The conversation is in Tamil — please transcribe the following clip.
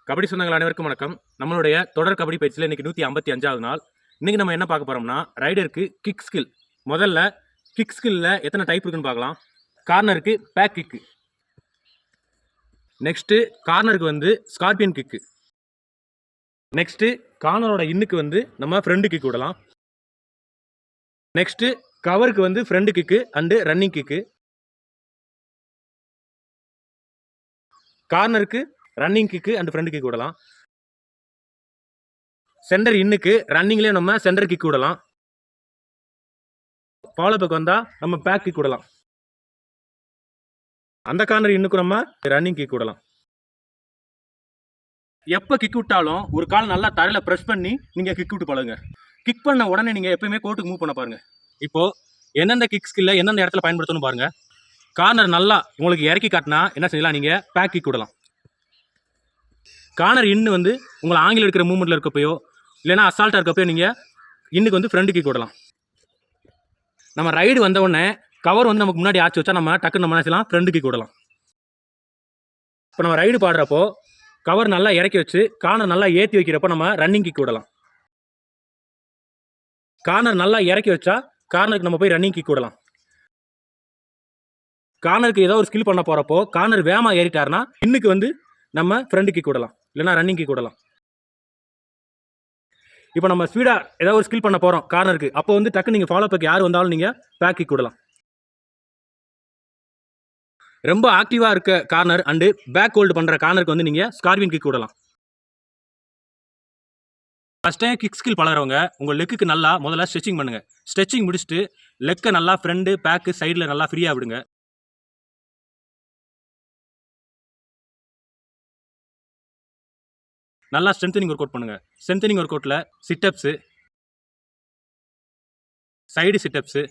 கபடி சொந்தங்கள் அனைவருக்கும் வணக்கம். நம்மளுடைய தொடர் கபடி பயிற்சியில் இன்னைக்கு 155வது நாள். இன்னைக்கு நம்ம என்ன பார்க்க போறோம்னா, ரைடருக்கு கிக் ஸ்கில். முதல்ல கிக் ஸ்கில்ல எத்தனை டைப் இருக்குன்னு பார்க்கலாம். கார்னருக்கு பேக் கிக்கு, நெக்ஸ்ட் கார்னருக்கு வந்து ஸ்கார்பியன் கிக்கு, நெக்ஸ்ட் கார்னரோட இன்னுக்கு வந்து நம்ம ஃப்ரண்ட் கிக் விடலாம். நெக்ஸ்ட் கவருக்கு வந்து front kick and running kick, கார்னருக்கு running kick and front kick விடலாம். சென்டர் இன்னுக்கு ரன்னிங்லேயே நம்ம சென்டர் கிக் விடலாம். ஃபாலோ பேக் வந்தால் நம்ம பேக் கிக் விடலாம். அந்த கார்னர் இன்னுக்கு நம்ம ரன்னிங் கிக் விடலாம். எப்போ கிக் விட்டாலும் ஒரு கால் நல்லா தரையில் ப்ரெஸ் பண்ணி நீங்கள் கிக் விட்டு பழகுங்க. கிக் பண்ண உடனே நீங்கள் எப்பயுமே கோட்டுக்கு மூவ் பண்ண பாருங்கள். இப்போது எந்தெந்த கிக் ஸ்கில்ல எந்தெந்த இடத்துல பயன்படுத்தணும் பாருங்கள். கார்னர் நல்லா உங்களுக்கு இறக்கி காட்டினா என்ன செய்யலாம், நீங்கள் பேக் கிக் விடலாம். கார்னர் இன்னு வந்து உங்களை ஆங்கில எடுக்கிற மூவ்மெண்ட்டில் இருக்கப்பையோ இல்லைனா அசால்ட்டாக இருக்கப்போ நீங்கள் இன்னுக்கு வந்து ஃப்ரண்ட் கிக் விடலாம். நம்ம ரைடு வந்த உடனே கவர் வந்து நமக்கு முன்னாடி ஆச்சு வச்சா நம்ம டக்குன்னு நம்ம என்ன செய்யலாம், ஃப்ரண்ட் கிக் விடலாம். இப்போ நம்ம ரைடு பாடுறப்போ கவர் நல்லா இறக்கி வச்சு கார்னர் நல்லா ஏற்றி வைக்கிறப்போ நம்ம ரன்னிங் கிக் விடலாம். கார்னர் நல்லா இறக்கி வச்சா கார்னருக்கு நம்ம போய் ரன்னிங் கிக் விடலாம். கார்னருக்கு ஏதோ ஒரு ஸ்கில் பண்ண போகிறப்போ கார்னர் வேகமாக ஏறிட்டாருன்னா இன்னுக்கு வந்து நம்ம ஃப்ரண்ட் கிக் விடலாம், இல்லைனா ரன்னிங் கிக் விடலாம். இப்போ நம்ம ஸ்பீடாக ஏதாவது ஒரு ஸ்கில் பண்ண போகிறோம் கார்னருக்கு, அப்போ வந்து டக்கு நீங்கள் ஃபாலோ பேக் யார் வந்தாலும் நீங்கள் பேக் கிக் விடலாம். ரொம்ப ஆக்டிவாக இருக்க கார்னர் அண்டு பேக் ஹோல்டு பண்ணுற கார்னருக்கு வந்து நீங்கள் ஸ்கார்பியன் கிக் விடலாம். ஃபஸ்ட் டைம் கிக் ஸ்கில் பழகிறவங்க உங்கள் லெக்குக்கு நல்லா முதல்ல ஸ்ட்ரெச்சிங் பண்ணுங்கள். ஸ்ட்ரெச்சிங் முடிச்சுட்டு லெக்கை நல்லா ஃப்ரண்டு பேக்கு சைடில் நல்லா ஃப்ரீயாக விடுங்க. நல்லா ஸ்ட்ரென்தனிங் ஒர்க் அவுட் பண்ணுங்கள். ஸ்ட்ரென்தனிங் ஒர்க் அவுட்டில் சிட்டப்ஸு, சைடு சிட்டப்ஸு,